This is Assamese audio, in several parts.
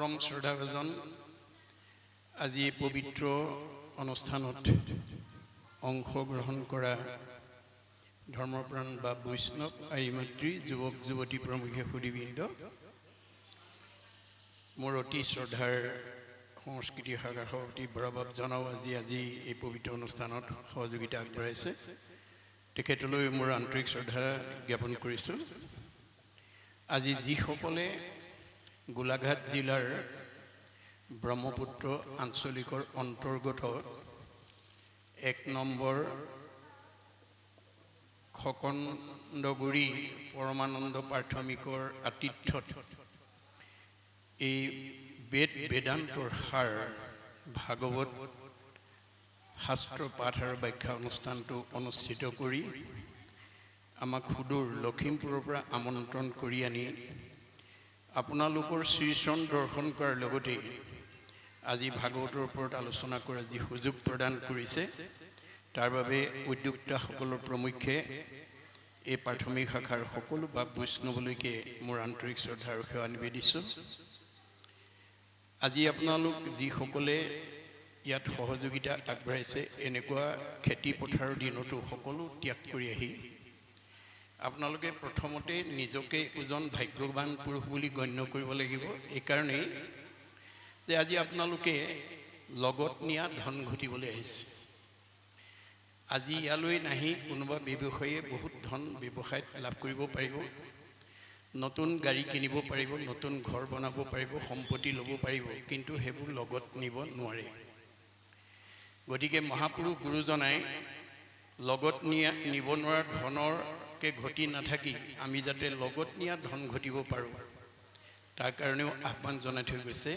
পৰম শ্ৰদ্ধাভাজন আজি পবিত্ৰ অনুষ্ঠানত অংশগ্ৰহণ কৰা ধৰ্মপ্ৰাণ বা বৈষ্ণৱ আই মাতৃ যুৱক যুৱতী প্ৰমুখে সুদীবৃন্দ, মোৰ অতি শ্ৰদ্ধাৰ সংস্কৃতি শাখাৰ সভাপতি বৰাবাব জনাও আজি এই পবিত্ৰ অনুষ্ঠানত সহযোগিতা আগবঢ়াইছে। তেখেতলৈ মোৰ আন্তৰিক শ্ৰদ্ধা জ্ঞাপন কৰিছোঁ। আজি যিসকলে গোলাঘাট জিলাৰ ব্ৰহ্মপুত্ৰ আঞ্চলিকৰ অন্তৰ্গত 1 নম্বৰ খকন্দগুৰি পৰমানন্দ প্ৰাথমিকৰ আতিথ্যত এই বেদান্তৰ সাৰ ভাগৱত শাস্ত্ৰ পাঠ আৰু ব্যাখ্যা অনুষ্ঠানটো অনুষ্ঠিত কৰি আমাক সুদূৰ লখিমপুৰৰ পৰা আমন্ত্ৰণ কৰি আনি আপোনালোকৰ শ্ৰীচৰণ দৰ্শন কৰাৰ লগতে আজি ভাগৱতৰ ওপৰত আলোচনা কৰাৰ যি সুযোগ প্ৰদান কৰিছে, তাৰ বাবে উদ্যোক্তাসকলৰ প্ৰমুখ্যে এই প্ৰাথমিক শাখাৰ সকলো বা বৈষ্ণৱলৈকে মোৰ আন্তৰিক শ্ৰদ্ধা আৰু সেৱা নিবেদিছোঁ। আজি আপোনালোক যিসকলে ইয়াত সহযোগিতা আগবঢ়াইছে, এনেকুৱা খেতি পথাৰৰ দিনতো সকলো ত্যাগ কৰি আহি আপোনালোকে প্ৰথমতে নিজকে একোজন ভাগ্যৱান পুৰুষ বুলি গণ্য কৰিব লাগিব। এইকাৰণেই যে আজি আপোনালোকে লগত নিয়া ধন ঘটিবলৈ আহিছে। আজি ইয়ালৈ নাহি কোনোবা ব্যৱসায়ীয়ে বহুত ধন ব্যৱসায়ত লাভ কৰিব পাৰিব, নতুন গাড়ী কিনিব পাৰিব, নতুন ঘৰ বনাব পাৰিব, সম্পত্তি ল'ব পাৰিব, কিন্তু সেইবোৰ লগত নিব নোৱাৰে। গতিকে মহাপুৰুষ গুৰুজনাই লগত নিব নোৱাৰা ধনৰকে ঘটি নাথাকি আমি যাতে লগত নিয়া ধন ঘটিব পাৰোঁ, তাৰ কাৰণেও আহ্বান জনাই থৈ গৈছে।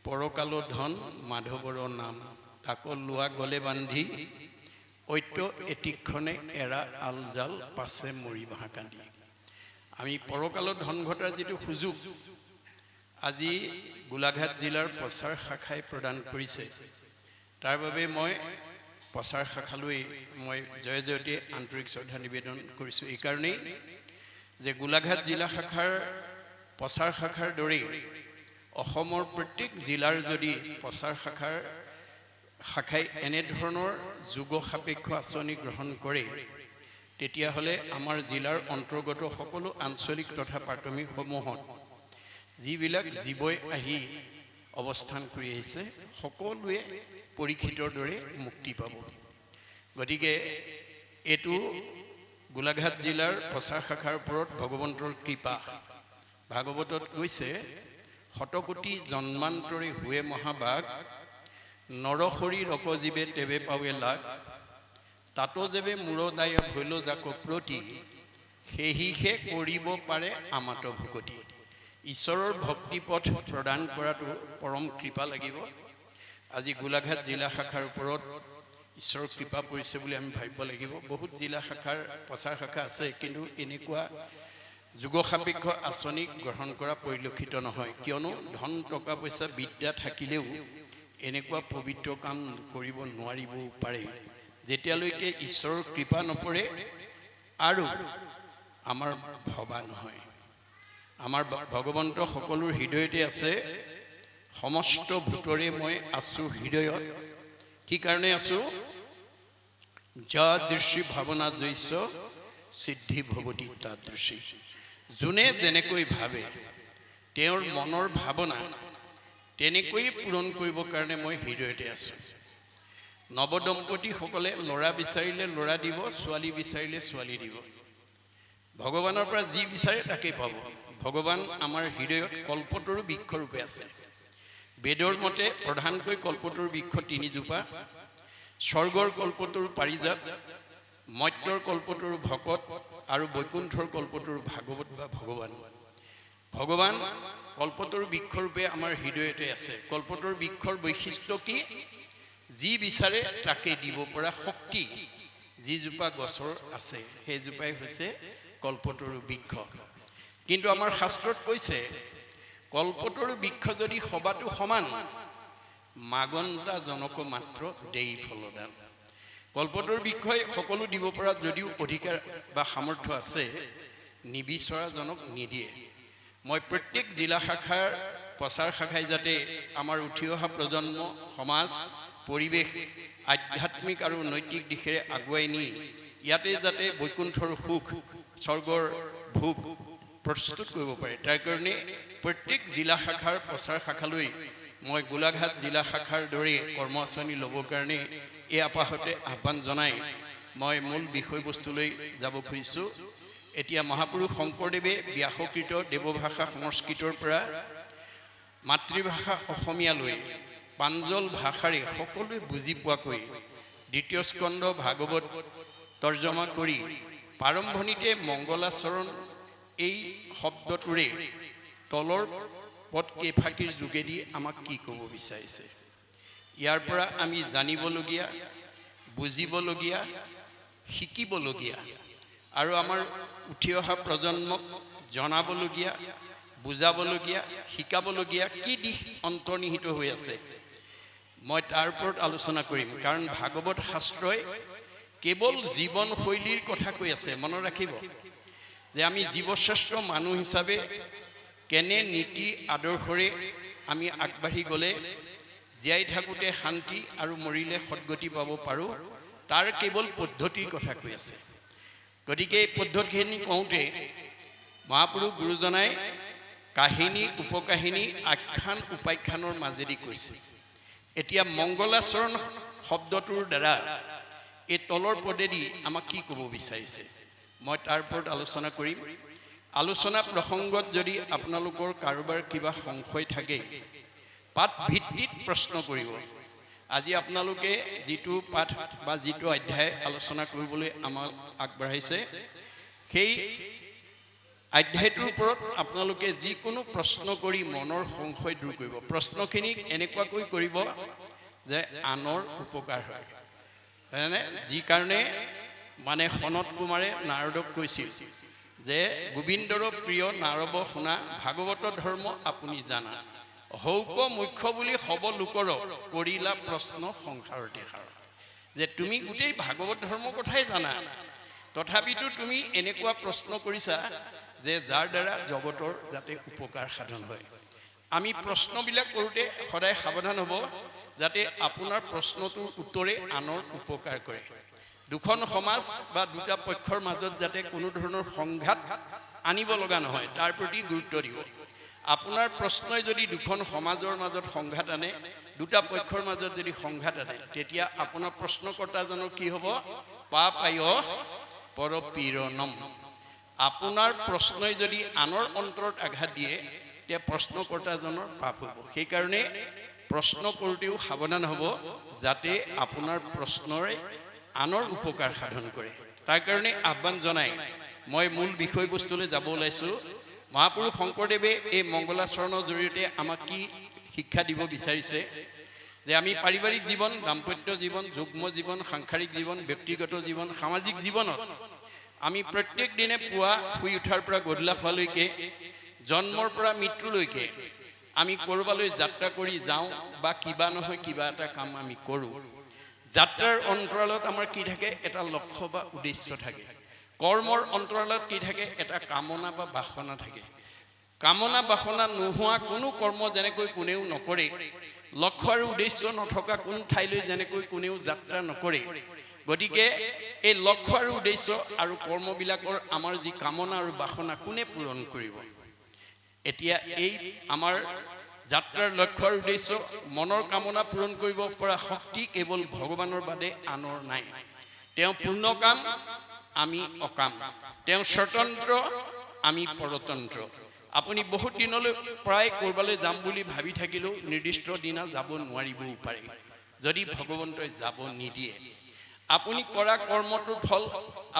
পৰকালো ধন মাধৱৰ নাম, তাক লোৱা গলে বান্ধি ঐত্য এটিক্ষণে এৰা আলজাল পাছে মৰি বাঁহ কান্দি। আমি পৰকালত ধন ঘটাৰ যিটো সুযোগ আজি গোলাঘাট জিলাৰ প্ৰচাৰ শাখাই প্ৰদান কৰিছে, তাৰ বাবে মই প্ৰচাৰ শাখালৈ জয় জয়তে আন্তৰিক শ্ৰদ্ধা নিবেদন কৰিছোঁ। এইকাৰণেই যে গোলাঘাট জিলা শাখাৰ প্ৰচাৰ শাখাৰ দৰেই অসমৰ প্ৰত্যেক জিলাৰ যদি প্ৰচাৰ শাখাই এনেধৰণৰ যুগ সাপেক্ষ আঁচনি গ্ৰহণ কৰে, তেতিয়াহ'লে আমাৰ জিলাৰ অন্তৰ্গত সকলো আঞ্চলিক তথা প্ৰাথমিকসমূহত যিবিলাক জীৱই আহি অৱস্থান কৰি আহিছে, সকলোৱে পৰীক্ষিতৰ দৰে মুক্তি পাব। গতিকে এইটো গোলাঘাট জিলাৰ প্ৰচাৰ শাখাৰ ওপৰত ভগৱন্তৰ কৃপা। ভাগৱতত কৈছে, শতকোটি জন্মান্তৰে হুৱে মহাবাগ, নৰসৰি ৰকজীৱে তেবে পাৱে লাগ, তাতো যেবে মূৰদায় ভৈল যাক প্ৰতি, সেহিহে কৰিব পাৰে আমাত ভকতি। ঈশ্বৰৰ ভক্তিপথ প্ৰদান কৰাটো পৰম কৃপা লাগিব। আজি গোলাঘাট জিলা শাখাৰ ওপৰত ঈশ্বৰৰ কৃপা পৰিছে বুলি আমি ভাবিব লাগিব। বহুত জিলা শাখাৰ প্ৰচাৰ শাখা আছে, কিন্তু এনেকুৱা যুগ সাপেক্ষ আঁচনি গ্ৰহণ কৰা পৰিলক্ষিত নহয়। কিয়নো ধন টকা পইচা বিদ্যা থাকিলেও এনেকুৱা পবিত্ৰ কাম কৰিব নোৱাৰিবও পাৰে, যেতিয়ালৈকে ঈশ্বৰৰ কৃপা নপৰে আৰু আমাৰ ভবা নহয়। আমাৰ ভগৱন্ত সকলোৰ হৃদয়তে আছে। সমস্ত ভূতৰে মই আছোঁ হৃদয়ত। কি কাৰণে আছোঁ? যা দৃশ্যি ভাৱনা জৈছ সিদ্ধি ভৱতি তাদৃশী। যোনে যেনেকৈ ভাবে, তেওঁৰ মনৰ ভাৱনা তেনেকৈ পূৰণ কৰিবৰ কাৰণে মই হৃদয়তে আছোঁ। নৱদম্পতীসকলে ল'ৰা বিচাৰিলে ল'ৰা দিব, ছোৱালী বিচাৰিলে ছোৱালী দিব। ভগৱানৰ পৰা যি বিচাৰে তাকেই পাব। ভগৱান আমাৰ হৃদয়ত কল্পতৰু বৃক্ষৰূপে আছে। বেদৰ মতে প্ৰধানকৈ কল্পতৰু বৃক্ষ 3 জোপা। স্বৰ্গৰ কল্পতৰু পাৰিজাত, মৰ্ত্যৰ কল্পতৰু ভকত আৰু বৈকুণ্ঠৰ কল্পতৰু ভাগৱত বা ভগৱান। ভগৱান কল্পতৰু বৃক্ষৰূপে আমাৰ হৃদয়তে আছে। কল্পতৰু বৃক্ষৰ বৈশিষ্ট্য কি? যি বিচাৰে তাকে দিব পৰা শক্তি যিজোপা গছৰ আছে, সেইজোপাই হৈছে কল্পতৰু বৃক্ষ। কিন্তু আমাৰ শাস্ত্ৰত কৈছে, কল্পতৰু বৃক্ষ যদি সবাতো সমান, মাগন্তা জনক মাত্ৰ দেই ফলদান। কল্পতৰু বৃক্ষই সকলো দিব পৰা যদিও অধিকাৰ বা সামৰ্থ্য আছে, নিবিচৰাজনক নিদিয়ে। মই প্ৰত্যেক জিলা শাখাৰ প্ৰচাৰ শাখাই যাতে আমাৰ উঠি অহা প্ৰজন্ম সমাজ পৰিৱেশ আধ্যাত্মিক আৰু নৈতিক দিশেৰে আগুৱাই নি ইয়াতে যাতে বৈকুণ্ঠৰ সুখ স্বৰ্গৰ ভোগ প্ৰস্তুত কৰিব পাৰে তাৰ কাৰণে প্ৰত্যেক জিলা শাখাৰ প্ৰচাৰ শাখালৈ মই গোলাঘাট জিলা শাখাৰ দৰে কৰ্ম আঁচনি ল'বৰ কাৰণে এই আপাহতে আহ্বান জনাই মই মূল বিষয়বস্তুলৈ যাব খুজিছোঁ এতিয়া মহাপুৰুষ শংকৰদেৱে ব্যাসকৃত দেৱভাষা সংস্কৃতৰ পৰা মাতৃভাষা অসমীয়ালৈ প্ৰাঞ্জল ভাষাৰে সকলোৱে বুজি পোৱাকৈ দ্বিতীয় স্কন্ধ ভাগৱত তৰ্জমা কৰি প্ৰাৰম্ভণিতে মংগলাচৰণ এই শব্দটোৰে তলৰ পদ কেইফাঁকিৰ যোগেদি আমাক কি ক'ব বিচাৰিছে ইয়াৰ পৰা আমি জানিবলগীয়া বুজিবলগীয়া শিকিবলগীয়া আৰু আমাৰ উঠি অহা প্ৰজন্মক জনাবলগীয়া বুজাবলগীয়া শিকাবলগীয়া কি দিশ অন্তৰ্নিহিত হৈ আছে মই তাৰ ওপৰত আলোচনা কৰিম কাৰণ ভাগৱত শাস্ত্ৰই কেৱল জীৱনশৈলীৰ কথা কৈ আছে মনত ৰাখিব যে আমি জীৱশ্ৰেষ্ঠ মানুহ হিচাপে কেনে নীতি আদৰ্শৰে আমি আগবাঢ়ি গ'লে জীয়াই থাকোঁতে শান্তি আৰু মৰিলে সদ্গতি পাব পাৰোঁ তাৰ কেৱল পদ্ধতিৰ কথা কৈ আছে গতিকে এই পদ্ধতিখিনি কওঁতে মহাপুৰুষ গুৰুজনাই কাহিনী উপকাহিনী আখ্যান উপাখ্যানৰ মাজেদি কৈছে এতিয়া মংগলাচৰণ শব্দটোৰ দ্বাৰা এই তলৰ পদেদি আমাক কি ক'ব বিচাৰিছে মই তাৰ ওপৰত আলোচনা কৰিম আলোচনা প্ৰসংগত যদি আপোনালোকৰ কাৰোবাৰ কিবা সংশয় থাকে পাঠ ভিত্তিত প্ৰশ্ন কৰিব আজি আপোনালোকে যিটো পাঠ বা যিটো অধ্যায় আলোচনা কৰিবলৈ আমাক আগবঢ়াইছে সেই অধ্যায়টোৰ ওপৰত আপোনালোকে যিকোনো প্ৰশ্ন কৰি মনৰ সংশয় দূৰ কৰিব প্ৰশ্নখিনি এনেকুৱাকৈ কৰিব যে আনৰ উপকাৰ হয় হয়নে যি কাৰণে মানে সনত কুমাৰে নাৰদক কৈছিল যে গোবিন্দৰ প্ৰিয় নাৰদ শুনা ভাগৱত ধৰ্ম আপুনি জানা হৌক মুখ্য বুলি হব লোকৰ কৰিলা প্ৰশ্ন সংসাৰতে সাৰ যে তুমি গোটেই ভাগৱত ধৰ্ম কথাই জানা তথাপিতো তুমি এনেকুৱা প্ৰশ্ন কৰিছা যে যাৰ দ্বাৰা জগতৰ যাতে উপকাৰ সাধন হয় আমি প্ৰশ্নবিলাক কৰোঁতে সদায় সাৱধান হ'ব যাতে আপোনাৰ প্ৰশ্নটোৰ উত্তৰে আনৰ উপকাৰ কৰে দুখন সমাজ বা দুটা পক্ষৰ মাজত যাতে কোনো ধৰণৰ সংঘাত আনিব লগা নহয় তাৰ প্ৰতি গুৰুত্ব দিব আপোনাৰ প্ৰশ্নই যদি দুখন সমাজৰ মাজত সংঘাত আনে দুটা পক্ষৰ মাজত যদি সংঘাত আনে তেতিয়া আপোনাৰ প্ৰশ্নকৰ্তাজনৰ কি হ'ব পাপায় পৰপীড়নম আপোনাৰ প্ৰশ্নই যদি আনৰ অন্তৰত আঘাত দিয়ে তেতিয়া প্ৰশ্নকৰ্তাজনৰ পাপ হ'ব সেইকাৰণে প্ৰশ্ন কৰোঁতেও সাৱধান হ'ব যাতে আপোনাৰ প্ৰশ্নৰে আনৰ উপকাৰ সাধন কৰে তাৰ কাৰণে আহ্বান জনাই মই মূল বিষয়বস্তুলৈ যাব ওলাইছোঁ মহাপুৰুষ শংকৰদেৱে এই মংগলাচৰণৰ জৰিয়তে আমাক কি শিক্ষা দিব বিচাৰিছে যে আমি পাৰিবাৰিক জীৱন দাম্পত্য জীৱন যুগ্ম জীৱন সাংসাৰিক জীৱন ব্যক্তিগত জীৱন সামাজিক জীৱনত আমি প্ৰত্যেক দিনে পুৱা শুই উঠাৰ পৰা গধূলা হোৱালৈকে জন্মৰ পৰা মৃত্যুলৈকে আমি ক'ৰবালৈ যাত্ৰা কৰি যাওঁ বা কিবা নহয় কিবা এটা কাম আমি কৰোঁ যাত্ৰাৰ অন্তৰালত আমাৰ কি থাকে এটা লক্ষ্য বা উদ্দেশ্য থাকে কৰ্মৰ অন্তৰালত কি থাকে এটা কামনা বা বাসনা থাকে কামনা বাসনা নোহোৱা কোনো কৰ্ম যেনেকৈ কোনেও নকৰে লক্ষ্য আৰু উদ্দেশ্য নথকা কোন ঠাইলৈ যেনেকৈ কোনেও যাত্ৰা নকৰে গতিকে এই লক্ষ্য আৰু উদ্দেশ্য আৰু কৰ্মবিলাকৰ আমাৰ যি কামনা আৰু বাসনা কোনে পূৰণ কৰিব এতিয়া এই আমাৰ যাত্ৰাৰ লক্ষ্য আৰু উদ্দেশ্য মনৰ কামনা পূৰণ কৰিব পৰা শক্তি কেৱল ভগৱানৰ বাদে আনৰ নাই তেওঁ পূৰ্ণ কাম আমি অকাম তেওঁ স্বতন্ত্ৰ আমি পৰতন্ত্ৰ আপুনি বহুত দিনলৈ প্ৰায় ক'ৰবালৈ যাম বুলি ভাবি থাকিলেও নিৰ্দিষ্ট দিনা যাব নোৱাৰিবও পাৰে যদি ভগৱন্তই যাব নিদিয়ে আপুনি কৰা কৰ্মটোৰ ফল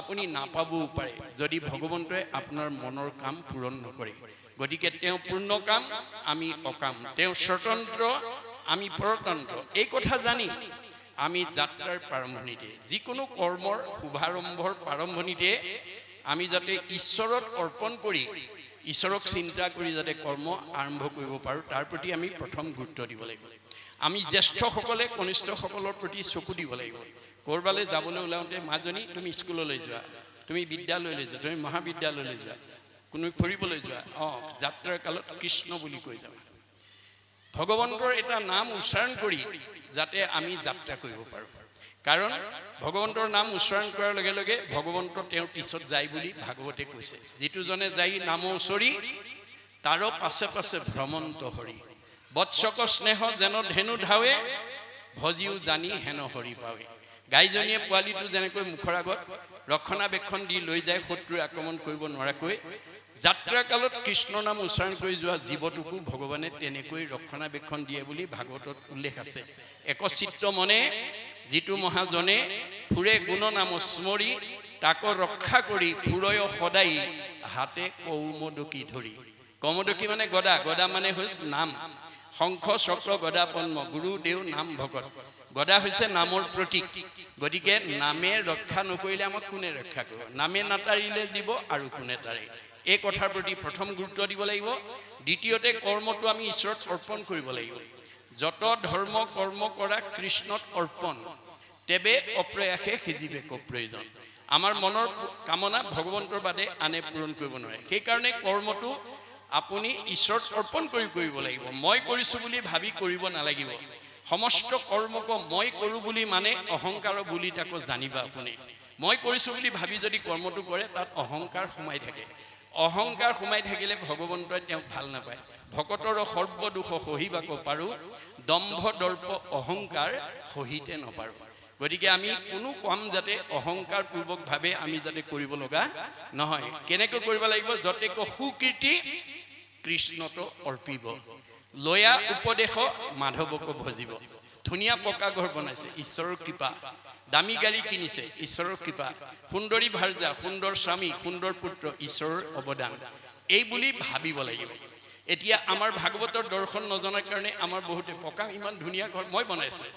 আপুনি নাপাবও পাৰে যদি ভগৱন্তই আপোনাৰ মনৰ কাম পূৰণ নকৰে গতিকে তেওঁ পূৰ্ণ কাম আমি অকাম তেওঁ স্বতন্ত্ৰ আমি পৰতন্ত্ৰ এই কথা জানি আমি যাত্ৰাৰ প্ৰাৰম্ভণিতে যিকোনো কৰ্মৰ শুভাৰম্ভৰ প্ৰাৰম্ভণিতে আমি যাতে ঈশ্বৰত অৰ্পণ কৰি ঈশ্বৰক চিন্তা কৰি যাতে কৰ্ম আৰম্ভ কৰিব পাৰোঁ তাৰ প্ৰতি আমি প্ৰথম গুৰুত্ব দিব লাগিব আমি জ্যেষ্ঠসকলে কনিষ্ঠসকলৰ প্ৰতি চকু দিব লাগিব ক'ৰবালৈ যাবলৈ ওলাওঁতে মাজনী তুমি স্কুললৈ যোৱা তুমি বিদ্যালয়লৈ যোৱা তুমি মহাবিদ্যালয়লৈ যোৱা কোনো ফুৰিবলৈ যোৱা যাত্ৰাৰ কালত কৃষ্ণ বুলি কৈ যাবা ভগৱন্তৰ এটা নাম উচ্চাৰণ কৰি যাতে আমি যাত্ৰা কৰিব পাৰোঁ কাৰণ ভগৱন্তৰ নাম উচ্চাৰণ কৰাৰ লগে লগে ভগৱন্ত তেওঁৰ পিছত যায় বুলি ভাগৱতে কৈছে যিটো জনে যাই নাম উচৰি তাৰো পাছে পাছে ভ্ৰমন্ত হৰি বৎসক স্নেহ যেন ধেনু ধাৱে ভজিও জানি হেন হৰি পাৱে গাইজনীয়ে পোৱালিটো যেনেকৈ মুখৰ আগত ৰক্ষণাবেক্ষণ দি লৈ যায় শত্ৰুৱে আক্ৰমণ কৰিব নোৱাৰাকৈ যাত্ৰা কালত কৃষ্ণ নাম উচ্চাৰণ কৰি যোৱা জীৱটোকো ভগৱানে তেনেকৈ ৰক্ষণাবেক্ষণ দিয়ে বুলি ভাগৱতত উল্লেখ আছে একচিত্ত মনে যিটো মহাজনে ফুৰে গুণ নাম স্মৰি তাক ৰক্ষা কৰি ফুৰয় সদায় হাতে কৌমদকী ধৰি কৌমদকী মানে গদা গদা মানে হৈছে নাম শংখ চক্ৰ গদা পদ্ম গুৰুদেউ নাম ভগত গদা হৈছে নামৰ প্ৰতীক গতিকে নামে ৰক্ষা নকৰিলে আমাক কোনে ৰক্ষা কৰিব নামে নাতাৰিলে জীৱ আৰু কোনে তাৰে এই কথাৰ প্ৰতি প্ৰথম গুৰুত্ব দিব লাগিব দ্বিতীয়তে কৰ্মটো আমি ঈশ্বৰত অৰ্পণ কৰিব লাগিব যত ধৰ্ম কৰ্ম কৰা কৃষ্ণত অৰ্পণ তেবে অপ্ৰয়াসে সিজিবে প্ৰয়োজন আমাৰ মনৰ কামনা ভগৱন্তৰ বাদে আনে পূৰণ কৰিব নোৱাৰে সেইকাৰণে কৰ্মটো আপুনি ঈশ্বৰত অৰ্পণ কৰিব লাগিব মই কৰিছোঁ বুলি ভাবি কৰিব নালাগিব সমস্ত কৰ্মক মই কৰোঁ বুলি মানে অহংকাৰ বুলি তাকো জানিবা আপুনি মই কৰিছোঁ বুলি ভাবি যদি কৰ্মটো কৰে তাত অহংকাৰ সোমাই থাকে অহংকাৰ সোমাই থাকিলে ভগৱন্তই তেওঁক ভাল নাপায় ভকতৰ সৰ্ব দুখ সহিবাক পাৰোঁ দম্ভ দৰ্প অহংকাৰ সহিতে নপাৰোঁ গতিকে আমি কোনো কাম যাতে অহংকাৰ পূৰ্বকভাৱে আমি যাতে কৰিব লগা নহয় কেনেকৈ কৰিব লাগিব যতেক সুকীৰ্তি কৃষ্ণত অৰ্পিব লয়া উপদেশ মাধৱক ভজিব ধুনীয়া পকা ঘৰ বনাইছে ঈশ্বৰৰ কৃপা দামী গাড়ী কিনিছে ঈশ্বৰৰ কৃপা সুন্দৰী ভাৰ্যা সুন্দৰ স্বামী সুন্দৰ পুত্ৰ ঈশ্বৰৰ অৱদান এই বুলি ভাবিব লাগিব এতিয়া আমাৰ ভাগৱতৰ দৰ্শন নজনাৰ কাৰণে আমাৰ বহুতে পকা ইমান ধুনীয়া ঘৰ মই বনাইছে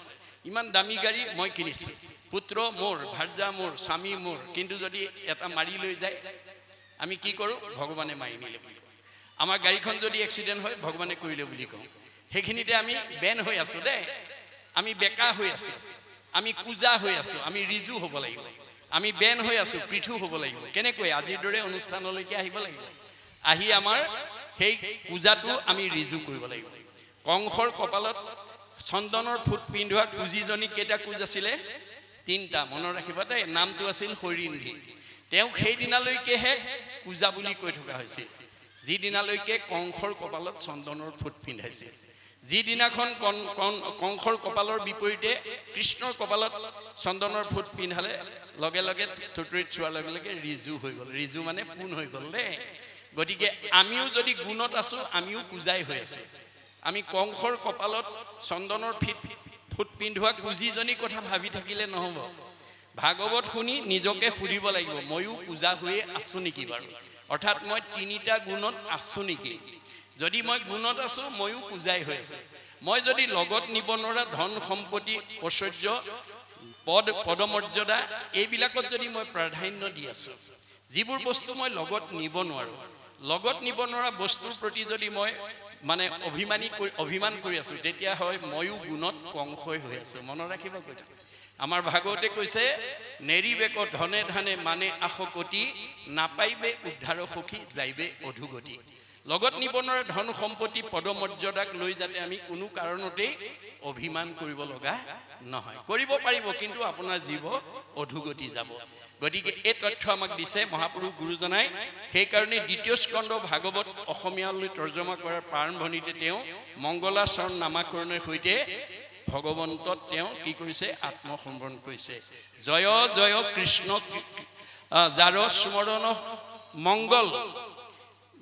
ইমান দামী গাড়ী মই কিনিছোঁ পুত্ৰ মোৰ ভাৰ্যা মোৰ স্বামী মোৰ কিন্তু যদি এটা মাৰি লৈ যায় আমি কি কৰোঁ ভগৱানে মাৰি নিলে বুলি কওঁ আমাৰ গাড়ীখন যদি এক্সিডেণ্ট হয় ভগৱানে কৰিলে বুলি কওঁ সেইখিনিতে আমি বেন হৈ আছোঁ দেই আমি বেকা হৈ আছোঁ আমি পূজা হৈ আছোঁ আমি ৰিজু হ'ব লাগিব আমি বেন হৈ আছোঁ পৃথু হ'ব লাগিব কেনেকৈ আজিৰ দৰে অনুষ্ঠানলৈকে আহিব লাগিব আহি আমাৰ সেই পূজাটো আমি ৰিজু কৰিব লাগিব কংসৰ কপালত চন্দনৰ ফুট পিন্ধোৱা কুজিজনী কেইটা কুজ আছিলে তিনিটা মনত ৰাখিবা দেই নামটো আছিল হৰিন্ধি তেওঁক সেইদিনালৈকেহে পূজা বুলি কৈ থকা হৈছিল যিদিনালৈকে কংসৰ কপালত চন্দনৰ ফুট পিন্ধাইছিল যিদিনাখন কংসৰ কপালৰ বিপৰীতে কৃষ্ণৰ কপালত চন্দনৰ ফুট পিন্ধালে লগে লগে থুতৰিত চোৱাৰ লগে লগে ৰিজু হৈ গ'ল ৰিজু মানে পোন হৈ গ'ল দেই গতিকে আমিও যদি গুণত আছোঁ আমিও পূজাই হৈ আছোঁ আমি কংসৰ কপালত চন্দনৰ ফুট পিন্ধোৱা কুজিজনীৰ কথা ভাবি থাকিলে নহ'ব ভাগৱত শুনি নিজকে সুধিব লাগিব ময়ো পূজা হৈয়ে আছোঁ নেকি বাৰু অৰ্থাৎ মই তিনিটা গুণত আছোঁ নেকি যদি মই গুণত আছোঁ ময়ো পূজাই হৈ আছোঁ মই যদি লগত নিব নোৱাৰা ধন সম্পত্তি ঐশ্বৰ্য পদমৰ্যাদা এইবিলাকত যদি মই প্ৰাধান্য দি আছোঁ যিবোৰ বস্তু মই লগত নিব নোৱাৰোঁ লগত নিব নোৱাৰা বস্তুৰ প্ৰতি যদি মই মানে অভিমান কৰি আছোঁ তেতিয়া হয় ময়ো গুণত কংসই হৈ আছোঁ মনত ৰাখিব কৈ থাকোঁ আমাৰ ভাগৱতে কৈছে নেৰিবেক ধনে ধানে মানে আশকতি নাপাইবে উদ্ধাৰ সখী যাইবে অধুগতি লগত নিব নোৱাৰা ধন সম্পত্তি পদমৰ্যাদাক লৈ যাতে আমি কোনো কাৰণতেই অভিমান কৰিব লগা নহয় কৰিব পাৰিব কিন্তু আপোনাৰ জীৱ অধুগতি যাব গতিকে এই তথ্য আমাক দিছে মহাপুৰুষ গুৰুজনাই সেইকাৰণে দ্বিতীয় স্কন্ধ ভাগৱত অসমীয়ালৈ তৰ্জমা কৰাৰ প্ৰাৰম্ভণিতে তেওঁ মংগলাচৰণ নামাকৰণৰ সৈতে ভগৱন্তত তেওঁ কি কৰিছে আত্মসম্বৰণ কৰিছে জয় জয় কৃষ্ণ যাৰ স্মৰণ মংগল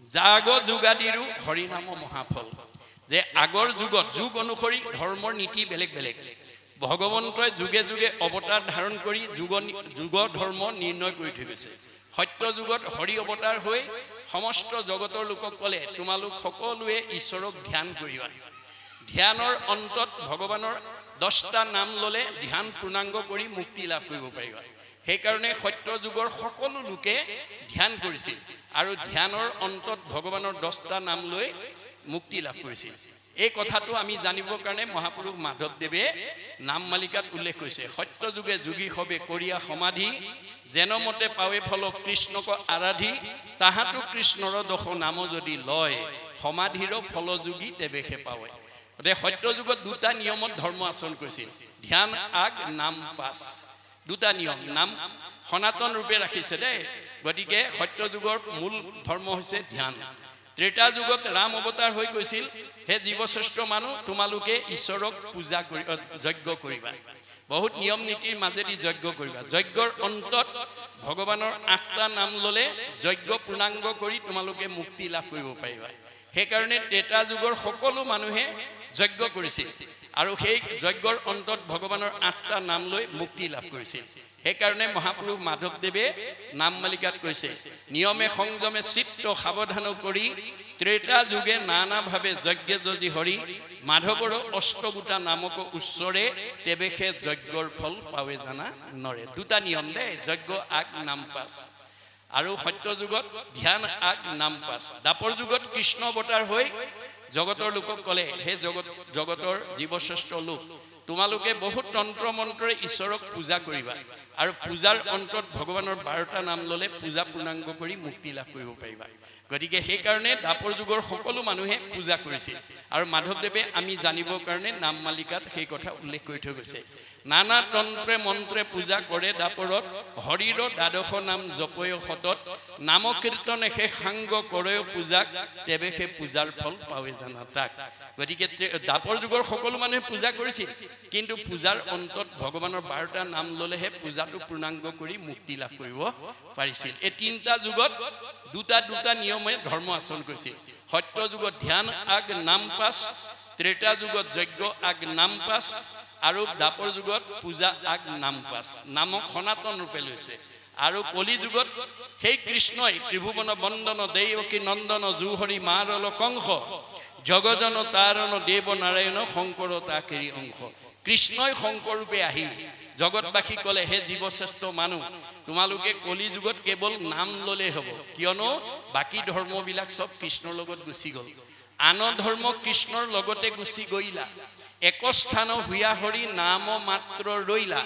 জাগ যুগাদিৰো হৰিনাম মহাফল যে আগৰ যুগত যুগ অনুসৰি ধৰ্মৰ নীতি বেলেগ বেলেগ ভগৱন্তই যুগে যুগে অৱতাৰ ধাৰণ কৰি যুগ ধৰ্ম নিৰ্ণয় কৰি থৈ গৈছে সত্য যুগত হৰি অৱতাৰ হৈ সমস্ত জগতৰ লোকক ক'লে তোমালোক সকলোৱে ঈশ্বৰক ধ্যান কৰিবা ধ্যানৰ অন্তত ভগৱানৰ 10টা নাম ল'লে ধ্যান পূৰ্ণাংগ কৰি মুক্তি লাভ কৰিব পাৰিবা সেইকাৰণে সত্য যুগৰ সকলো লোকে ধ্যান কৰিছিল আৰু ধ্যানৰ অন্তত ভগৱানৰ 10টা নাম লৈ মুক্তি লাভ কৰিছিল এই কথাটো আমি জানিবৰ কাৰণে মহাপুৰুষ মাধৱদেৱে নাম মালিকাত উল্লেখ কৰিছে সত্য যুগে যোগী হবে কৰিয়া সমাধি যেনমতে পাৱে ফল কৃষ্ণক আৰাধি তাহাতো কৃষ্ণৰ দশ নাম যদি লয় সমাধিৰ ফল যোগী তেবেহে পাৱে গতিকে সত্য যুগত দুটা নিয়মত ধৰ্ম আচৰণ কৰিছিল ধ্যান আগ নাম পাছ দুটা নিয়ম নাম সনাতন ৰূপে ৰাখিছে দেই গতিকে সত্য যুগৰ মূল ধৰ্ম হৈছে ধ্যান ত্ৰেতা যুগত ৰাম অৱতাৰ হৈ গৈছিল হে জীৱশ্ৰেষ্ঠ মানুহ তোমালোকে ঈশ্বৰক পূজা কৰি যজ্ঞ কৰিবা বহুত নিয়ম নীতিৰ মাজেদি যজ্ঞ কৰিবা যজ্ঞৰ অন্তত ভগৱানৰ 8টা নাম ললে যজ্ঞ পূৰ্ণাংগ কৰি তোমালোকে মুক্তি লাভ কৰিব পাৰিবা সেইকাৰণে ত্ৰেতা যুগৰ সকলো মানুহে যজ্ঞ কৰিছিল আৰু সেই যজ্ঞৰ অন্তত ভগৱানৰ 8টা নাম লৈ মুক্তি লাভ কৰিছিল সেইকাৰণে মহাপুৰুষ মাধৱদেৱে নাম মালিকাত কৈছে নিয়মে সংযমে চিত্ত সাৱধান কৰি ত্ৰেতা যুগে নানাভাৱে যজ্ঞে যদি হৰি মাধৱৰ অষ্টগোটা নামক উচ্চৰে তেবেখে যজ্ঞৰ ফল পাৱে জানা নৰে দুটা নিয়ম দে যজ্ঞ আগ নাম পাছ আৰু সত্য যুগত ধ্যান আগ নাম পাছ দাপৰ যুগত কৃষ্ণ অৱতাৰ হৈ জগতৰ লোকক ক'লে হে জগতৰ জীৱশ্ৰেষ্ঠ লোক তোমালোকে বহুত তন্ত্ৰ মন্ত্ৰৰে ঈশ্বৰক পূজা কৰিবা আৰু পূজাৰ অন্তত ভগৱানৰ 12টা নাম ললে পূজা পূৰ্ণাংগ কৰি মুক্তি লাভ কৰিব পাৰিবা গতিকে সেই কাৰণে দাপৰ যুগৰ সকলো মানুহে পূজা কৰিছিল আৰু মাধৱদেৱে আমি জানিবৰ কাৰণে নাম মালিকাত সেই কথা উল্লেখ কৰি থৈ গৈছে নানা তন্ত্ৰে মন্ত্ৰে পূজা কৰে দাপৰত হৰিৰ দ্বাদশ নাম জপয় সতত নাম কীৰ্তনে সে সাংগ কৰে পূজাক তেবে সে পূজাৰ ফল পাৱে জানা তাক গতিকে দাপৰ যুগৰ সকলো মানুহে পূজা কৰিছিল কিন্তু পূজাৰ অন্তত ভগৱানৰ 12টা নাম ললেহে পূজাটো পূৰ্ণাংগ কৰি মুক্তি লাভ কৰিব পাৰিছিল এই তিনিটা যুগত দুটা নিয়মে ধৰ্ম আচৰণ কৰিছিল সত্য যুগত ধ্যান আগ নাম পাছ ত্ৰেতা যুগত যজ্ঞ আগ নাম পাছ আৰু দাপৰ যুগত পূজা আগ নাম পাছ নামক সনাতন ৰূপে লৈছে আৰু কলি যুগত সেই কৃষ্ণই ত্ৰিভুৱন বন্দন দেৱকী নন্দন জুহৰি মাৰল কংস জগজন তাৰণ দেৱ নাৰায়ণ শংকৰ তাকেৰি অংশ কৃষ্ণই শংকৰ ৰূপে আহি জগতবাসী ক'লে হে জীৱশ্ৰেষ্ঠ মানুহ তোমালোকে কলি যুগত কেৱল নাম ললে হ'ব কিয়নো বাকি ধৰ্মবিলাক সব কৃষ্ণৰ লগত গুচি গ'ল আন ধৰ্ম কৃষ্ণৰ লগতে গুচি গৈলা এক স্থান হুয়া হৰি নাম মাত্ৰ ৰৈলা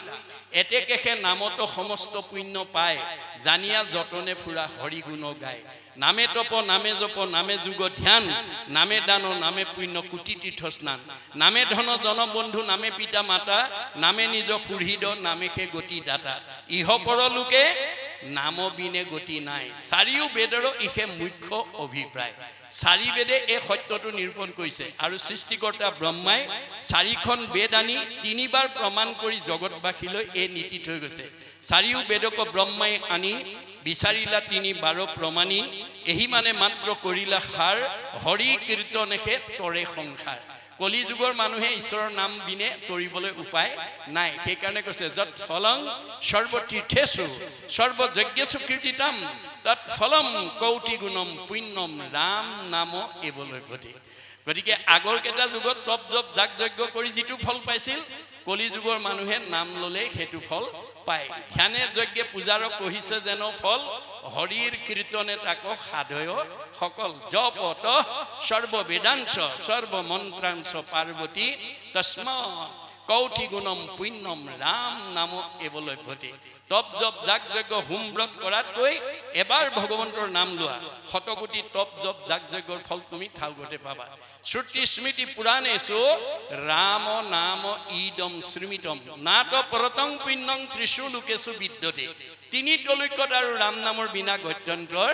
এতেকেহে নামত সমস্ত পুণ্য পায় জানিয়া যতনে ফুৰা হৰি গুণ গায় নামে তপ নামে জপ নামে যুগ ধ্যান নামে দান নামে পুণ্য কোটি তীৰ্থ স্নান নামে ধন জন বন্ধু নামে পিতা মাতা নামে নিজ সুহৃদ নামেকে গতি দাতা ইহ পৰ লোকে নাম বিনে গতি নাই চাৰিও বেদৰ ইহে মুখ্য অভিপ্ৰায় চাৰি বেদে এই সত্যটো নিৰূপণ কৰিছে আৰু সৃষ্টিকৰ্তা ব্ৰহ্মাই চাৰিখন বেদ আনি তিনিবাৰ প্ৰমাণ কৰি জগতবাসীলৈ এই নীতি থৈ গৈছে চাৰিও বেদক ব্ৰহ্মাই আনি বিচাৰিলা 3 প্ৰমাণী এহি মানে মাত্ৰ কৰিলা সাৰ হৰি কীৰ্তনেহে তৰে সংসাৰ কলি যুগৰ মানুহে ঈশ্বৰৰ নাম বিনে তৰিবলৈ উপায় নাই সেইকাৰণে কৈছে যত ফলং সৰ্বতীৰ্থেষু সৰ্বযজ্ঞেষু কীৰ্তিতাম তৎ ফলম কৌটি গুণম পুণ্যম ৰাম নাম এবলৈ ঘটে গতিকে আগৰ কেইটা যুগত তপ জপ যাগ যজ্ঞ কৰি যিটো ফল পাইছিল কলি যুগৰ মানুহে নাম ললে সেইটো ফল পায় ধ্যানে যজ্ঞে পূজাৰ কহিছে যেন ফল হৰিৰ কীৰ্তনে তাকো সাধয় সকল জপত সৰ্ব বেদাংশ সৰ্ব মন্ত্ৰাংশ পাৰ্বতী তস্মা কৌটি গুণম পুণ্যম ৰাম নাম এবলৈ ঘটে তপ জপ যাগ যজ্ঞ হোম ব্ৰত কৰাতকৈ এবাৰ ভগৱন্তৰ নাম লোৱা শতকোটি তপ জপ যাগ যজ্ঞৰ ফল তুমি ঠাউগতে পাবা শ্ৰুতি স্মৃতি পুৰাণেষু ৰাম নাম ইদম স্মৃতম নাট পৰতং পুণ্যং ত্ৰিষু লোকেষু বিদ্যতে তিনি তলৈকত আৰু ৰাম নামৰ বিনা গত্যন্তৰ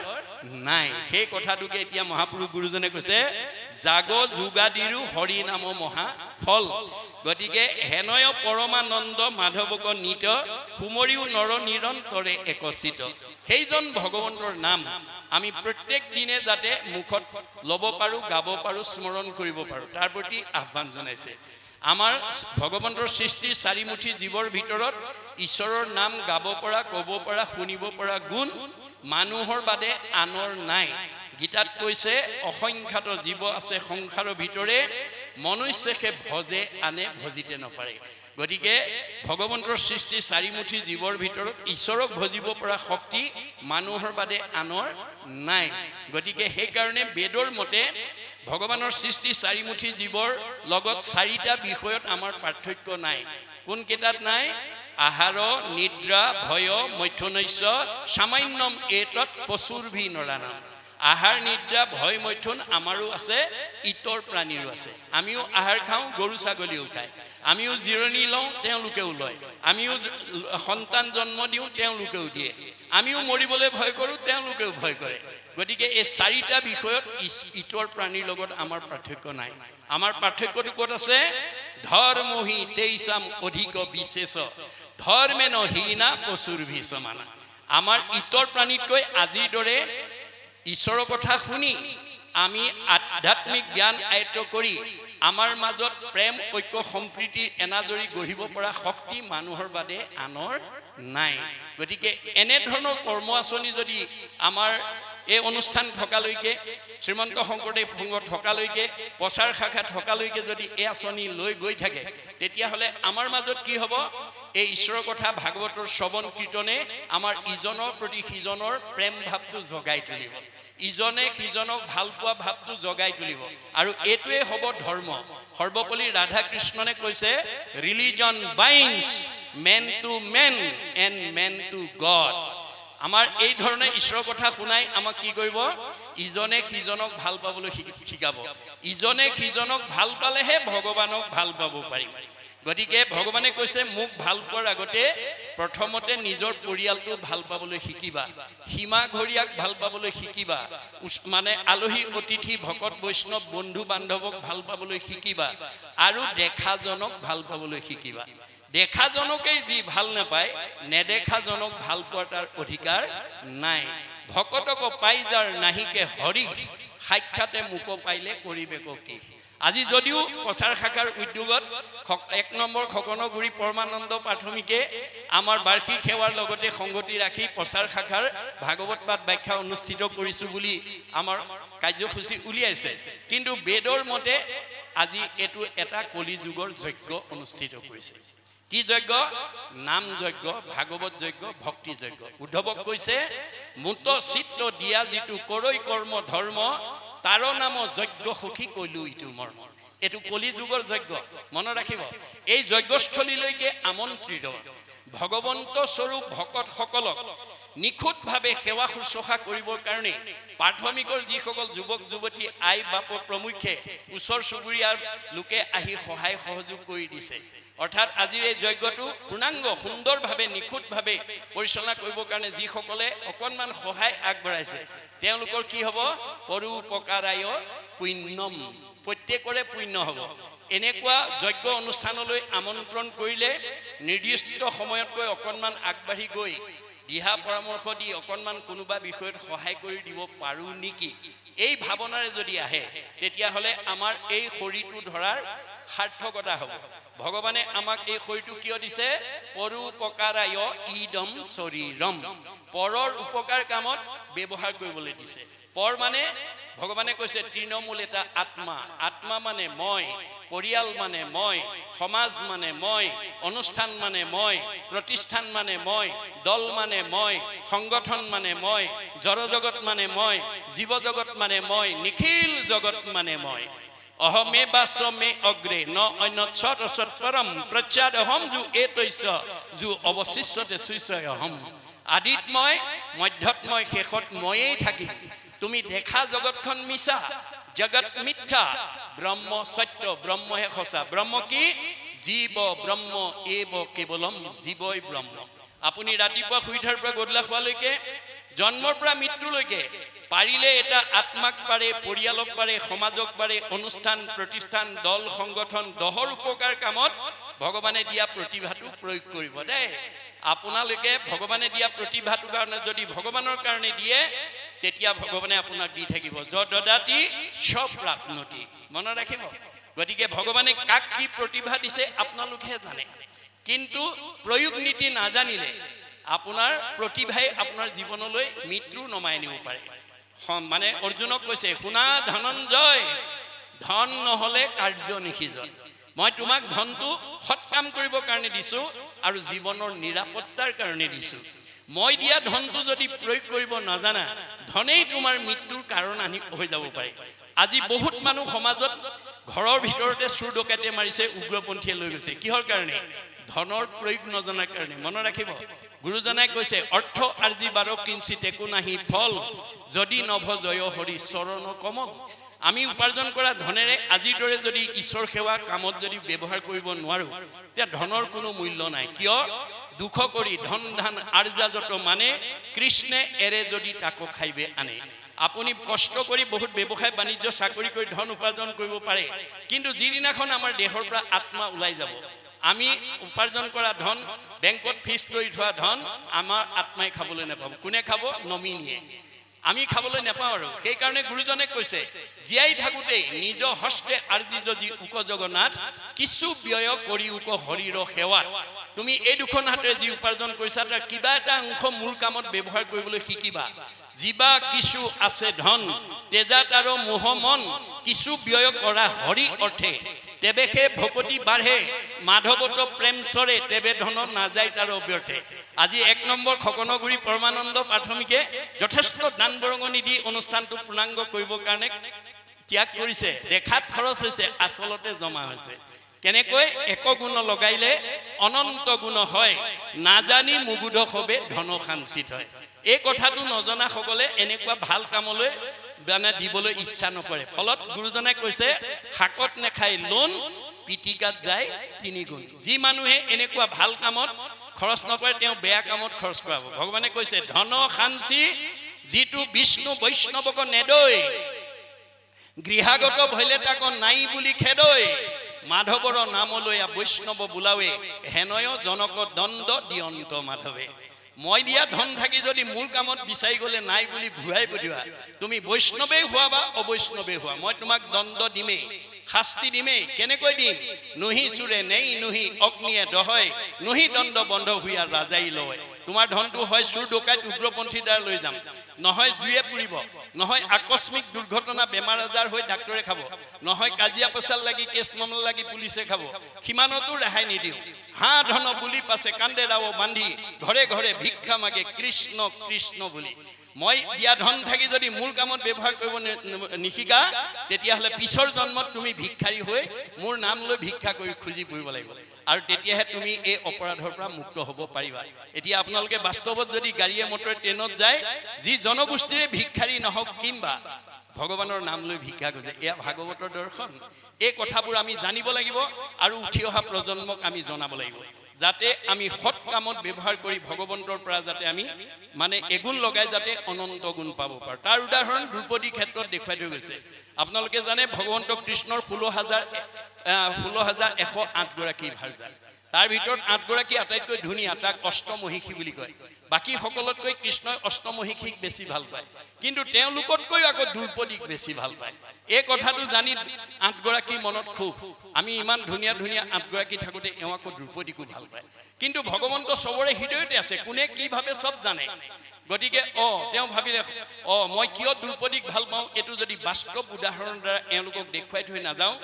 নাই সেই কথাটোকে এতিয়া মহাপুৰুষ গুৰুজনে কৈছে জাগ যোগাদিৰো হৰি নাম মহা ফল গতিকে হেনয় পৰমানন্দ মাধৱক নিত সুমৰিও নৰ নিৰন্তৰে একচিত সেইজন ভগৱন্তৰ নাম আমি প্ৰত্যেক দিনে যাতে মুখত ল'ব পাৰো গাব পাৰো স্মৰণ কৰিব পাৰো তাৰ প্ৰতি আহ্বান জনাইছে আমাৰ ভগৱন্তৰ সৃষ্টি চাৰিমুঠি জীৱৰ ভিতৰত ঈশ্বৰৰ নাম গাব পৰা ক'ব পৰা শুনিব পৰা গুণ মানুহৰ বাদে আনৰ নাই গীতাত কৈছে অসংখ্যাত জীৱ আছে সংসাৰৰ ভিতৰে মনুষ্যকে ভজে আনে ভজিতে নপাৰে গতিকে ভগৱন্তৰ সৃষ্টি চাৰিমুঠি জীৱৰ ভিতৰত ঈশ্বৰক ভজিব পৰা শক্তি মানুহৰ বাদে আনৰ নাই গতিকে সেইকাৰণে বেদৰ মতে ভগৱানৰ সৃষ্টি চাৰিমুঠি জীৱৰ লগত চাৰিটা বিষয়ত আমাৰ পাৰ্থক্য নাই কোন কেইটাত নাই আহাৰ নিদ্ৰা ভয় মৈথুনস্য সামান্যম এতৎ পশুৰভি নৰানাম আহাৰ নিদ্ৰা ভয় মৈথুন আমাৰো আছে, ইতৰ প্ৰাণীৰো আছে। আমিও আহাৰ খাওঁ, গৰু ছাগলীও খায়। আমিও জিৰণি লওঁ, তেওঁলোকেও লয়। আমিও সন্তান জন্ম দিওঁ, তেওঁলোকেও দিয়ে। আমিও মৰিবলৈ ভয় কৰোঁ, তেওঁলোকেও ভয় কৰে। গতিকে এই চাৰিটা বিষয়ত ইতৰ প্ৰাণীৰ লগত আমাৰ পাৰ্থক্য নাই। আমাৰ পাৰ্থক্যটো ক'ত আছে? ধৰ্মহি তেইছাম অধিক বিশেষ ধৰ্মেন হীনা পশুৰ ভীষমানা। আমাৰ ইতৰ প্ৰাণীতকৈ আজিৰ দৰে ঈশ্বৰৰ কথা শুনি আমি আধ্যাত্মিক জ্ঞান আয়ত্ত কৰি আমাৰ মাজত প্ৰেম ঐক্য সম্প্ৰীতিৰ এনাজৰী গঢ়িব পৰা শক্তি মানুহৰ বাদে আনৰ নাই। গতিকে এনেধৰণৰ কৰ্ম আঁচনি যদি আমাৰ এই অনুষ্ঠান থকালৈকে, শ্ৰীমন্ত শংকৰদেৱ সংঘ থকালৈকে, প্ৰচাৰ শাখা থকালৈকে যদি এই আঁচনি লৈ গৈ থাকে, তেতিয়াহ'লে আমাৰ মাজত কি হ'ব? এই ঈশ্বৰৰ কথা ভাগৱতৰ শ্ৰৱণ কীৰ্তনে আমাৰ ইজনৰ প্ৰতি সিজনৰ প্ৰেম ভাৱটো জগাই তুলিব, ইজনে সিজনক ভাল পোৱা ভাৱটো জগাই তুলিব। আৰু এইটোৱে হ'ব ধৰ্ম। সৰ্বপল্লী ৰাধাকৃষ্ণনে কৈছে, religion binds man to man and man to God. আমাৰ এই ধৰণে ঈশ্বৰৰ কথা শুনাই আমাক কি কৰিব? ইজনে সিজনক ভাল পাবলৈ শিকাব। ইজনে সিজনক ভাল পালেহে ভগৱানক ভাল পাব পাৰিম। গতিকে ভগৱানে কৈছে, মোক ভাল পোৱাৰ আগতে প্ৰথমতে নিজৰ পৰিয়ালটো ভাল পাবলৈ শিকিবা, সীমা ঘৰীয়াক ভাল পাবলৈ শিকিবা, মানে আলহী অতিথি ভকত বৈষ্ণৱ বন্ধু বান্ধৱক ভাল পাবলৈ শিকিবা, আৰু দেখাজনক ভাল পাবলৈ শিকিবা। দেখাজনকেই যি ভাল নাপায়, নেদেখাজনক ভাল পোৱাৰ তাৰ অধিকাৰ নাই। ভকতক পাই যাৰ নাহিকে হৰি, সাক্ষাতে মোক পাইলে কৰিবেক কি। আজি যদিও প্ৰচাৰ শাখাৰ উদ্যোগত 1 নম্বৰ খগনগুৰি পৰমানন্দ প্ৰাথমিকে আমাৰ বাৰ্ষিক সেৱাৰ লগতে সংগতি ৰাখি প্ৰচাৰ শাখাৰ ভাগৱত পাঠ ব্যাখ্যা অনুষ্ঠিত কৰিছোঁ বুলি আমাৰ কাৰ্যসূচী উলিয়াইছে, কিন্তু বেদৰ মতে আজি এইটো এটা কলি যুগৰ যজ্ঞ অনুষ্ঠিত কৰিছে। কি যজ্ঞ? নাম যজ্ঞ, ভাগৱত যজ্ঞ, ভক্তি যজ্ঞ। উদ্ধৱক কৈছে, মুত চিত্ত দিয়া যিটো কৰৈ কৰ্ম ধৰ্ম, তাৰ নাম যজ্ঞ সখী কৈলো ইটো মৰ্ম। এইটো কলি যুগৰ যজ্ঞ, মনত ৰাখিব। এই যজ্ঞস্থলীলৈকে আমন্ত্ৰিত ভগৱন্ত স্বৰূপ ভকতসকলক নিখুঁতভাৱে সেৱা শুশ্ৰূষা কৰিবৰ কাৰণে প্ৰাথমিকৰ যিসকল যুৱক যুৱতী আই বাপ প্ৰমুখ্যে ওচৰ চুবুৰীয়াৰ লোকে আহি সহায় সহযোগ কৰি দিছে। অৰ্থাৎ আজিৰ এই যজ্ঞটো পূৰ্ণাংগ সুন্দৰভাৱে নিখুঁতভাৱে পৰিচালনা কৰিবৰ কাৰণে যিসকলে অকণমান সহায় আগবঢ়াইছে, তেওঁলোকৰ কি হ'ব? পৰোপকাৰায় পুণ্যম, প্ৰত্যেকৰে পুণ্য হ'ব। এনেকুৱা যজ্ঞ অনুষ্ঠানলৈ আমন্ত্ৰণ কৰিলে নিৰ্দিষ্ট সময়তকৈ অকণমান আগবাঢ়ি গৈ দিহা পৰামৰ্শ দি অকণমান কোনোবা বিষয়ত সহায় কৰি দিব পাৰোঁ নেকি, এই ভাৱনাৰে যদি আহে, তেতিয়াহ'লে আমাৰ এই শৰীৰটো ধৰাৰ সাৰ্থকতা হ'ব। ভগৱানে আমাক এই শৰীৰটো কিয় দিছে? পৰোপকাৰায় ইদম শৰীৰম, পৰৰ উপকাৰ কামত ব্যৱহাৰ কৰিবলৈ দিছে। পৰ মানে ভগৱানে কৈছে তৃণমূল এটা আত্মা, আত্মা মানে মই, পৰিয়াল মানে মই, সমাজ মানে মই, অনুষ্ঠান মানে মই, প্ৰতিষ্ঠান মানে মই, দল মানে মই, সংগঠন মানে মই, জড়জগত মানে মই, জীৱ জগত মানে মই, নিখিল জগত মানে মই। অহমে বাসমে অগ্ৰে ন অন্য সৎ অসৎ পৰম প্ৰচ্ছাদ অহম যু এতৈছ যু অৱশিষ্যতে সুইছয় অহম। আদিত মই, মধ্যত মই, শেষত ময়েই থাকিম। তুমি দেখা জগতখন মিছা, জগত মিথ্যা, ব্ৰহ্ম সত্য, ব্ৰহ্মহে সঁচা। ব্ৰহ্ম কি? জীৱ ব্ৰহ্ম এব কেৱলম, জীৱই ব্ৰহ্ম। আপুনি ৰাতিপুৱা শুই উঠাৰ পৰা গধূলা খোৱালৈকে, জন্মৰ পৰা মৃত্যুলৈকে পাৰিলে এটা আত্মাক পাৰে, পৰিয়ালক পাৰে, সমাজক পাৰে, অনুষ্ঠান প্ৰতিষ্ঠান দল সংগঠন দহৰ উপকাৰ কামত ভগৱানে দিয়া প্ৰতিভাটো প্ৰয়োগ কৰিব দেই। আপোনালোকে ভগৱানে দিয়া প্ৰতিভাটোৰ কাৰণে যদি ভগৱানৰ কাৰণে দিয়ে, তেতিয়া ভগৱানে আপোনাক দি থাকিব। যদদাতি স্বপ্ৰাপ্নতি, মনত ৰাখিব। গতিকে ভগৱানে কাক কি প্ৰতিভা দিছে আপোনালোকেহে জানে, কিন্তু প্ৰয়োগ নীতি নাজানিলে আপোনাৰ প্ৰতিভাই আপোনাৰ জীৱনলৈ মৃত্যু নমাই নিব পাৰে। মানে অৰ্জুনক কৈছে, শুনা ধনঞ্জয়, ধন নহ'লে কাৰ্য নিষিজন। মই তোমাক ধনটো সৎ কাম কৰিবৰ কাৰণে দিছোঁ আৰু জীৱনৰ নিৰাপত্তাৰ কাৰণে দিছোঁ। মই দিয়া ধনটো যদি প্ৰয়োগ কৰিব নাজানা, ধনেই তোমাৰ মৃত্যুৰ কাৰণ হৈ যাব পাৰে। আজি বহুত মানুহ সমাজত ঘৰৰ ভিতৰতে চুৰ ডকাইতে মাৰিছে, উগ্ৰপন্থীয়ে লৈ গৈছে। কিহৰ কাৰণে? ধনৰ প্ৰয়োগ নজনাৰ কাৰণে। মনত ৰাখিব, গুৰুজনাই কৈছে অৰ্থ আৰ্জি বাৰ কিঞ্চিত একো নাহি ফল যদি নভ জয় হৰি চৰণ কমল। আমি উপাৰ্জন কৰা ধনেৰে আজিৰ দৰে যদি ঈশ্বৰ সেৱা কামত যদি ব্যৱহাৰ কৰিব নোৱাৰো তেতিয়া ধনৰ কোনো মূল্য নাই। কিয়? দুখ কৰি ধন ধান আৰ্জা যত মানে কৃষ্ণে এৰে যদি তাকো খাইবে আনে। আপুনি কষ্ট কৰি বহুত ব্যৱসায় বাণিজ্য চাকৰি কৰি ধন উপাৰ্জন কৰিব পাৰে, কিন্তু যিদিনাখন আমাৰ দেহৰ পৰা আত্মা ওলাই যাব, আমি উপাৰ্জন কৰা ধন বেংকত ফিক্স কৰি থোৱা ধন আমাৰ আত্মাই খাবলৈ নাপাব। কোনে খাব? নমিনীয়ে। আমি খাবলৈ নাপাওঁ। আৰু সেইকাৰণে গুৰুজনে কৈছে জীয়াই থাকোঁতেই নিজ হস্তে আৰ্জি যদি উক জগন্নাথ কিছু ব্যয় কৰি উক হৰিৰ সেৱা। তুমি এই দুখন হাতেৰে যি উপাৰ্জন কৰিছা তাৰ কিবা এটা অংশ মোৰ কামত ব্যৱহাৰ কৰিবলৈ শিকিবা। জীৱা কিছু আছে ধন তেজাত আৰু মোহ মন কিছু ব্যয় কৰা হৰি অৰ্থে তেবে সে ভকতি বাঢ়ে মাধৱত প্ৰেম চৰে তেবে ধন নাযায় তাৰ অব্যৰ্থে। আজি 1 নম্বৰ খকনগুৰি পৰমানন্দ প্ৰাথমিকে যথেষ্ট দান বৰঙণি দি অনুষ্ঠানটো পূৰ্ণাংগ কৰিবৰ কাৰণে ত্যাগ কৰিছে। দেখাত খৰচ হৈছে, আচলতে জমা হৈছে। কেনেকৈ? এক গুণ লগাইলে অনন্ত গুণ হয় নাজানি মুগুধ হবে ধন সাঞ্চিত হয়। এই কথাটো নজনা সকলে এনেকুৱা ভাল কামলৈ মানে দিবলৈ ইচ্ছা নকৰে। ফলত গুৰুজনাই কৈছে শাকত নেখাই লোন পিটিকাত যায় 3 গুণ। যি মানুহে এনেকুৱা ভাল কামত খৰচ নকৰে তেওঁ বেয়া কামত খৰচ কৰাব। ভগৱানে কৈছে ধন সাঞ্চি যিটো বিষ্ণু বৈষ্ণৱক নেদৈ গৃহাগত ভৈলে তাক নাই বুলি খেদৈ মাধৱৰ নামলৈ বৈষ্ণৱ বোলাৱে হেনয় জনক দণ্ড দিয়ন্ত মাধৱে। মই দিয়া ধন থাকি যদি মোৰ কামত বিচাৰি গ'লে নাই বুলি ঘূৰাই পঠিওৱা, তুমি বৈষ্ণৱেই হোৱা বা অবৈষ্ণৱেই হোৱা, মই তোমাক দণ্ড দিমেই, শাস্তি দিমেই। কেনেকৈ দিম? নুহি চুৰে নেই নুহি অগ্নিয়ে দহয় নুহি দণ্ড বন্ধ হুইয়া ৰাজাই লয়। তোমাৰ ধনটো হয় চুৰ ডকাইত উগ্ৰপন্থীৰ দ্বাৰা লৈ যাম, নহয় জুয়ে পুৰিব, নহয় আকস্মিক দুৰ্ঘটনা বেমাৰ আজাৰ হৈ ডাক্তৰে খাব, নহয় কাজিয়া পেচাল লাগি কেছ মামলা লাগি পুলিচে খাব, সিমানতো ৰেহাই নিদিওঁ। হাঁ ধন বুলি পাছে কান্দে ৰাও বান্ধি ঘৰে ঘৰে ভিক্ষা মাগে কৃষ্ণ কৃষ্ণ বুলি। মই দিয়া ধন থাকি যদি মোৰ কামত ব্যৱহাৰ কৰিব নিশিকা তেতিয়াহ'লে পিছৰ জন্মত তুমি ভিক্ষাৰী হৈ মোৰ নাম লৈ ভিক্ষা কৰি খুজি ফুৰিব লাগিব, আৰু তেতিয়াহে তুমি এই অপৰাধৰ পৰা মুক্ত হ'ব পাৰিবা। এতিয়া আপোনালোকে বাস্তৱত যদি গাড়ীয়ে মটৰে ট্ৰেইনত যায়, যি জনগোষ্ঠীৰে ভিক্ষাৰী নহওক কিংবা ভগৱানৰ নাম লৈ ভিক্ষা খুজে, এয়া ভাগৱতৰ দৰ্শন। এই কথাবোৰ আমি জানিব লাগিব আৰু উঠি অহা প্ৰজন্মক আমি জনাব লাগিব, যাতে আমি সৎ কামত ব্যৱহাৰ কৰি ভগৱন্তৰ পৰা যাতে আমি মানে এগুণ লগাই যাতে অনন্ত গুণ পাব পাৰোঁ। তাৰ উদাহৰণ দ্ৰৌপদী ক্ষেত্ৰত দেখুৱাই থৈ গৈছে। আপোনালোকে জানে ভগৱন্ত কৃষ্ণৰ 16,108 গৰাকী ভাৰ্যা, তাৰ ভিতৰত 8 গৰাকী আটাইতকৈ ধুনীয়া, তাক অষ্টমহিষী বুলি কয়। বাকী সকলোতকৈ কৃষ্ণই অষ্টমহিষীক বেছি ভাল পায়, কিন্তু তেওঁলোকতকৈ আকৌ দ্ৰৌপদীক বেছি ভাল পায়। এই কথাটো জানি 8 গৰাকীৰ মনত ক্ষোভ, আমি ইমান ধুনীয়া ধুনীয়া 8 গৰাকী থাকোঁতে এওঁ আকৌ দ্ৰৌপদীকো ভাল পায়। কিন্তু ভগৱন্ত চবৰে হৃদয়তে আছে, কোনে কি ভাবে চব জানে। গতিকে তেওঁ ভাবিলে মই কিয় দ্ৰৌপদীক ভাল পাওঁ, এইটো যদি বাস্তৱ উদাহৰণৰ দ্বাৰা এওঁলোকক দেখুৱাই থৈ নাযাওঁ,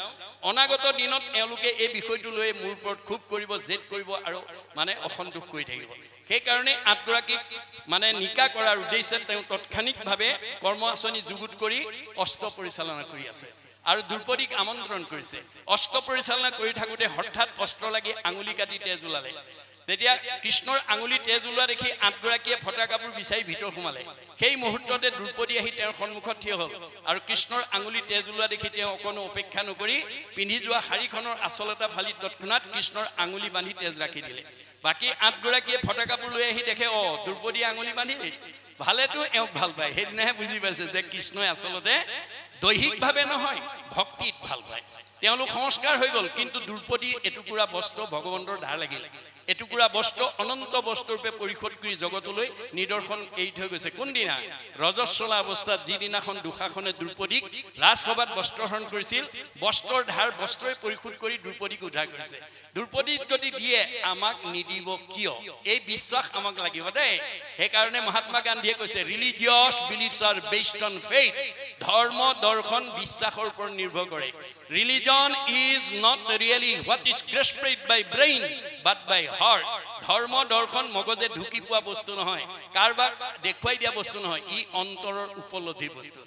অনাগত দিনত এওঁলোকে এই বিষয়টো লৈ মোৰ ওপৰত ক্ষোভ কৰিব, জেদ কৰিব আৰু মানে অসন্তোষ কৰি থাকিব। সেইকাৰণে 8 গৰাকীক মানে নিকা কৰাৰ উদ্দেশ্যে তেওঁ তৎক্ষণিকভাৱে কৰ্ম আঁচনি যুগুত কৰি অস্ত্ৰ পৰিচালনা কৰি আছে আৰু দ্ৰৌপদীক আমন্ত্ৰণ কৰিছে। অস্ত্ৰ পৰিচালনা কৰি থাকোঁতে হঠাৎ অস্ত্ৰ লাগি আঙুলি কাটি তেজ ওলালে। তেতিয়া কৃষ্ণৰ আঙুলি তেজ ওলোৱা দেখি 8 গৰাকীয়ে ফটা কাপোৰ বিচাৰি ভিতৰ সোমালে। সেই মুহূৰ্ততে দ্ৰৌপদী আহি তেওঁৰ সন্মুখত থিয় হ'ল আৰু কৃষ্ণৰ আঙুলি তেজ ওলোৱা দেখি তেওঁ অকণো অপেক্ষা নকৰি পিন্ধি যোৱা শাৰীখনৰ আঁচল এটা ফালি তৎক্ষণাৎ কৃষ্ণৰ আঙুলি বান্ধি তেজ ৰাখি দিলে। বাকী 8 গৰাকীয়ে ফটা কাপোৰ লৈ আহি দেখে দ্ৰৌপদী আঙুলি বান্ধিলে, ভালেতো এওঁক ভাল পায়। সেইদিনাহে বুজি পাইছে যে কৃষ্ণই আচলতে দৈহিকভাৱে নহয় ভক্তিত ভাল পায়। তেওঁলোক সংস্কাৰ হৈ গ'ল, কিন্তু দ্ৰৌপদীৰ এটুকুৰা বস্ত্ৰ ভগৱন্তৰ ধাৰ লাগিল। এটুকুৰা বস্ত্ৰ অনন্ত বস্ত্ৰৰূপে পৰিশোধ কৰি জগতলৈ নিদৰ্শন এৰি থৈ গৈছে। কোনদিনা? ৰজস্বলা অৱস্থাত, যিদিনাখন দুঃশাসনে দ্ৰৌপদীক ৰাজসভাত বস্ত্ৰহৰণ কৰিছিল, বস্ত্ৰৰ ধাৰ বস্ত্ৰই পৰিশোধ কৰি দ্ৰৌপদীক উদ্ধাৰ কৰিছে। দ্ৰৌপদীক যদি দিয়ে আমাক নিদিব কিয়? এই বিশ্বাস আমাক লাগিব দেই। সেইকাৰণে মহাত্মা গান্ধীয়ে কৈছে religious beliefs are based on faith. ধৰ্ম দৰ্শন বিশ্বাসৰ ওপৰত নিৰ্ভৰ কৰে। Religion is not really what is grasped by brain but by heart. ধৰ্ম দৰ্শন মগজে ঢুকি পোৱা বস্তু নহয়, কাৰোবাক দেখুৱাই দিয়া বস্তু নহয়, ই অন্তৰৰ উপলব্ধিৰ বস্তু।